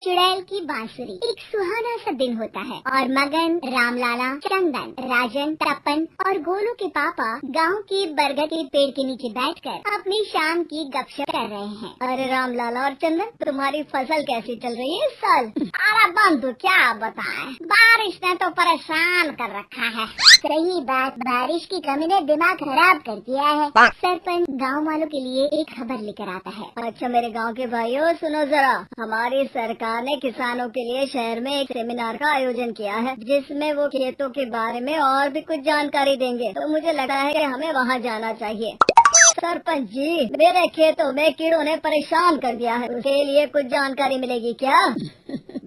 चुड़ैल की बांसुरी। एक सुहाना सा दिन होता है और मगन, रामलाला, चंदन, राजन, तपन और गोलू के पापा गांव के बरगद के पेड़ के नीचे बैठकर अपनी शाम की गपशप कर रहे हैं। अरे रामलाला और चंदन, तुम्हारी फसल कैसी चल रही है इस साल? अरे बंधु क्या बताएं, बारिश ने तो परेशान कर रखा है। सही बात, बारिश की कमी ने दिमाग खराब कर दिया है। सरपंच गाँव वालों के लिए एक खबर लेकर आता है। अच्छा मेरे गाँव के भाइयों, सुनो जरा, हमारी सरकार ने किसानों के लिए शहर में एक सेमिनार का आयोजन किया है, जिसमें वो खेतों के बारे में और भी कुछ जानकारी देंगे। तो मुझे लगता है कि हमें वहाँ जाना चाहिए। सरपंच जी, मेरे खेतों में कीड़ों ने परेशान कर दिया है, उसके लिए कुछ जानकारी मिलेगी क्या?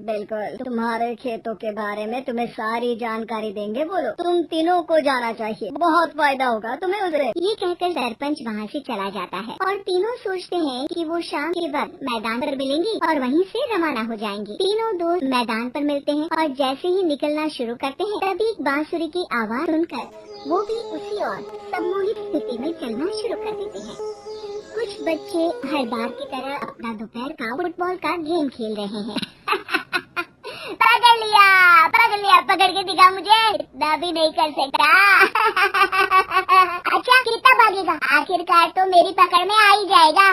बिल्कुल, तुम्हारे खेतों के बारे में तुम्हें सारी जानकारी देंगे। बोलो, तुम तीनों को जाना चाहिए, बहुत फायदा होगा तुम्हें उधर। ये कहकर सरपंच वहाँ से चला जाता है और तीनों सोचते हैं कि वो शाम के वक्त मैदान पर मिलेंगे और वहीं से रवाना हो जाएंगे। तीनों दोस्त मैदान पर मिलते हैं और जैसे ही निकलना शुरू करते हैं तभी एक बांसुरी की आवाज सुनकर वो भी उसी ओर सम्मोहित स्थिति में चलना शुरू कर देते हैं। कुछ बच्चे हर बार की तरह अपना दोपहर का फुटबॉल का गेम खेल रहे हैं। पकड़ लिया, पकड़ के दिखा मुझे, इतना भी नहीं कर सकता। अच्छा कितना भागेगा? आखिरकार तो मेरी पकड़ में आ ही जाएगा।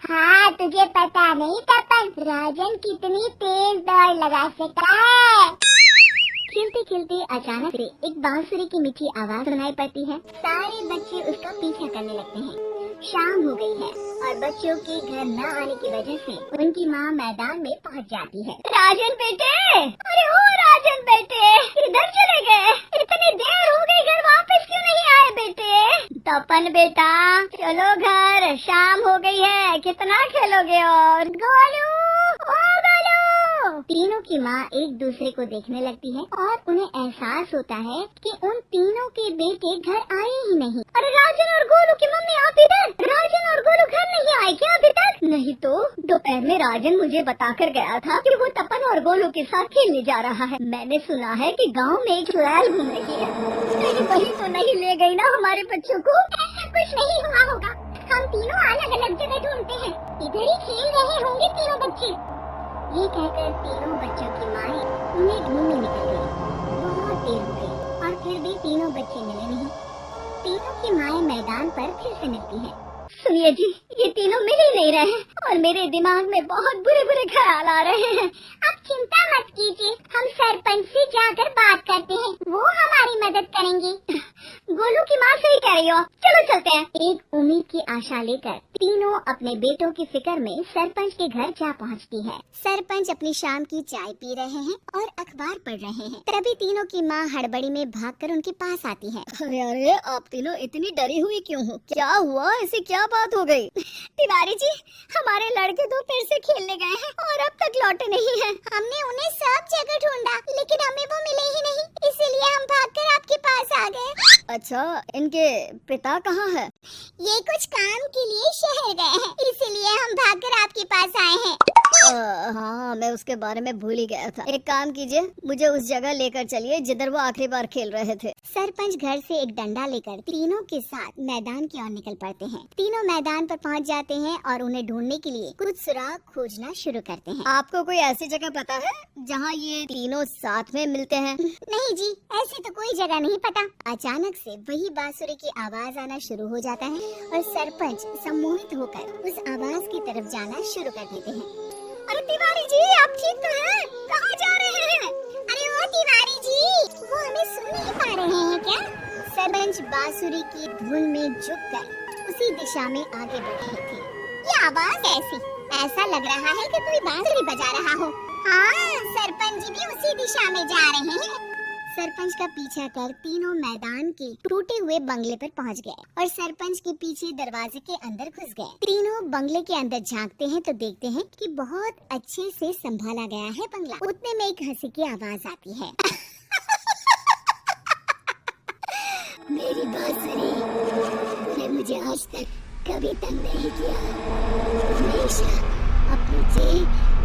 हाँ तुझे पता नहीं तपन, राजन कितनी तेज दौड़ लगा सकता है। खेलते खेलते अचानक से एक बांसुरी की मीठी आवाज सुनाई पड़ती है। सारे बच्चे उसका पीछा करने लगते हैं। शाम हो गई है और बच्चों के घर न आने की वजह से उनकी माँ मैदान में पहुँच जाती है। राजन बेटे, अरे ओ राजन बेटे, इधर चले गए? इतनी देर हो गई, घर वापस क्यों नहीं आए बेटे? तपन बेटा चलो घर, शाम हो गई है, कितना खेलोगे? और गोलू, ओ गोलू। तीनों की माँ एक दूसरे को देखने लगती है और उन्हें एहसास होता है कि उन तीनों के बेटे घर आए ही नहीं। अरे राजन और गोलू की मम्मी आप इधर? राजन और गोलू घर नहीं आए क्या अभी तक? नहीं तो दोपहर में राजन मुझे बताकर गया था कि वो तपन और गोलू के साथ खेलने जा रहा है। मैंने सुना है कि गांव में एक चुड़ैल घूम रही है, कहीं वही तो नहीं ले गई ना हमारे बच्चों को? ऐसा कुछ नहीं हुआ होगा, हम तीनों अलग अलग जगह ढूंढते हैं, इधर ही खेल रहे होंगे तीनों बच्चे। ये कहकर तीनों बच्चों की माँ उन्हें ढूंढने निकल गई। बहुत देर हो गई और फिर भी तीनों बच्चे मिले नहीं। तीनों की माँ मैदान पर फिर से मिलती है। सुनिए जी, ये तीनों मिल ही नहीं रहे और मेरे दिमाग में बहुत बुरे बुरे ख्याल आ रहे हैं। आप चिंता मत कीजिए, हम सरपंच से जाकर बात करते हैं, वो हमारी मदद करेंगे। गोलू की माँ सही कह रही हो, चलो चलते हैं। एक उम्मीद की आशा लेकर तीनों अपने बेटों की फिक्र में सरपंच के घर जा पहुंचती है। सरपंच अपनी शाम की चाय पी रहे हैं और अखबार पढ़ रहे हैं। तभी तीनों की माँ हड़बड़ी में भागकर उनके पास आती है। अरे अरे, आप तीनों इतनी डरी हुई क्यों हो? क्या हुआ? ऐसी क्या बात हो गई? तिवारी जी, हमारे लड़के तो फिर से खेलने गए हैं और अब तक लौटे नहीं हैं। हमने उन्हें सब जगह ढूंढा लेकिन हमें वो मिले ही नहीं, इसीलिए हम भागकर आपके पास आ गए। अच्छा, इनके पिता कहाँ है? ये कुछ काम के लिए शहर गए हैं, इसीलिए हम भागकर आपके पास आए हैं। हाँ, मैं उसके बारे में भूल ही गया था। एक काम कीजिए, मुझे उस जगह लेकर चलिए जिधर वो आखिरी बार खेल रहे थे। सरपंच घर से एक डंडा लेकर तीनों के साथ मैदान की ओर निकल पड़ते हैं। तीनों मैदान पर पहुंच जाते हैं और उन्हें ढूंढने के लिए कुछ सुराग खोजना शुरू करते हैं। आपको कोई ऐसी जगह पता है जहाँ ये तीनों साथ में मिलते हैं? नहीं जी, ऐसी तो कोई जगह नहीं पता। अचानक से वही बांसुरी की आवाज आना शुरू हो जाता है और सरपंच सम्मोहित होकर उस आवाज की तरफ जाना शुरू कर देते हैं। अरे तिवारी जी, आप ठीक तो हैं? कहाँ जा रहे हैं? अरे ओ तिवारी जी, वो हमें सुन नहीं पा रहे हैं क्या? सरपंच बांसुरी की धुन में झुककर उसी दिशा में आगे बढ़ रहे थे। ये आवाज ऐसी, ऐसा लग रहा है कि कोई बांसुरी बजा रहा हो। हाँ, सरपंच जी भी उसी दिशा में जा रहे हैं। सरपंच का पीछा कर तीनों मैदान के टूटे हुए बंगले पर पहुंच गए और सरपंच के पीछे दरवाजे के अंदर घुस गए। तीनों बंगले के अंदर झांकते हैं तो देखते हैं कि बहुत अच्छे से संभाला गया है बंगला। उतने में एक हंसी की आवाज आती है। मेरी बांसुरी ने मुझे आज तक कभी तंग नहीं किया, हमेशा अपने से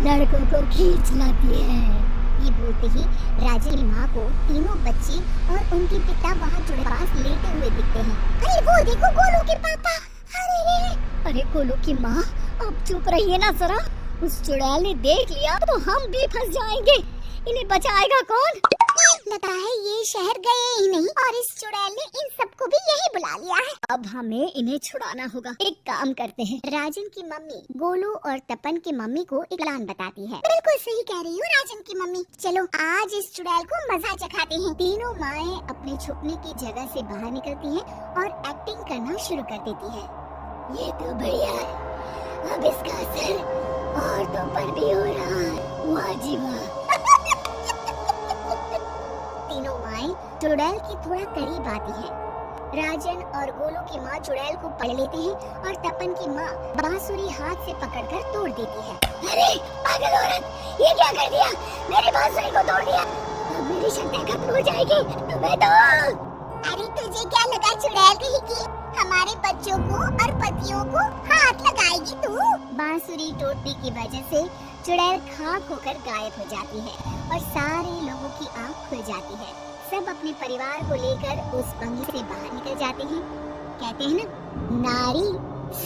लड़कों को खींच लाती है। ये बोलते ही राजा की माँ को तीनों बच्चे और उनके पिता वहाँ जुड़े पास लेटे हुए दिखते हैं। अरे वो देखो, गोलू के पापा। अरे गोलू की माँ, आप चुप रहिए ना जरा। उस चुड़ैल ने देख लिया तो हम भी फंस जाएंगे। इन्हें बचाएगा कौन? लगता है ये शहर गए ही नहीं और इस चुड़ैल ने इन सबको भी यही बुला लिया है। अब हमें इन्हें छुड़ाना होगा। एक काम करते हैं, राजन की मम्मी गोलू और तपन की मम्मी को एक प्लान बताती है। बिल्कुल सही कह रही हो राजन की मम्मी, चलो आज इस चुड़ैल को मजा चखाते हैं। तीनों माएं अपने छुपने की जगह से बाहर निकलती हैं और एक्टिंग करना शुरू कर देती है। ये तो बढ़िया है, अब इसका असर औरतों पर भी हो रहा है। वाह जी वाह। तीनों माएं चुड़ैल की थोड़ा करीब आती है। राजन और गोलू की माँ चुड़ैल को पकड़ लेते हैं और तपन की माँ बांसुरी हाथ से पकड़कर तोड़ देती है। अरे पागल औरत, ये क्या कर दिया? मेरी बांसुरी को तोड़ दिया। अब मेरी शक्ति खत्म हो जाएगी। तुम्हें तो अरे तुझे क्या लगा चुड़ैल कहीं की हमारे बच्चों को और पतियों को हाथ लगाएगी तू? बांसुरी टूटने की वजह से चुड़ैल खाक होकर गायब हो जाती है और सारे लोगों की आंख खुल जाती है। सब अपने परिवार को लेकर उस बंगले से बाहर निकल जाते हैं। कहते हैं ना, नारी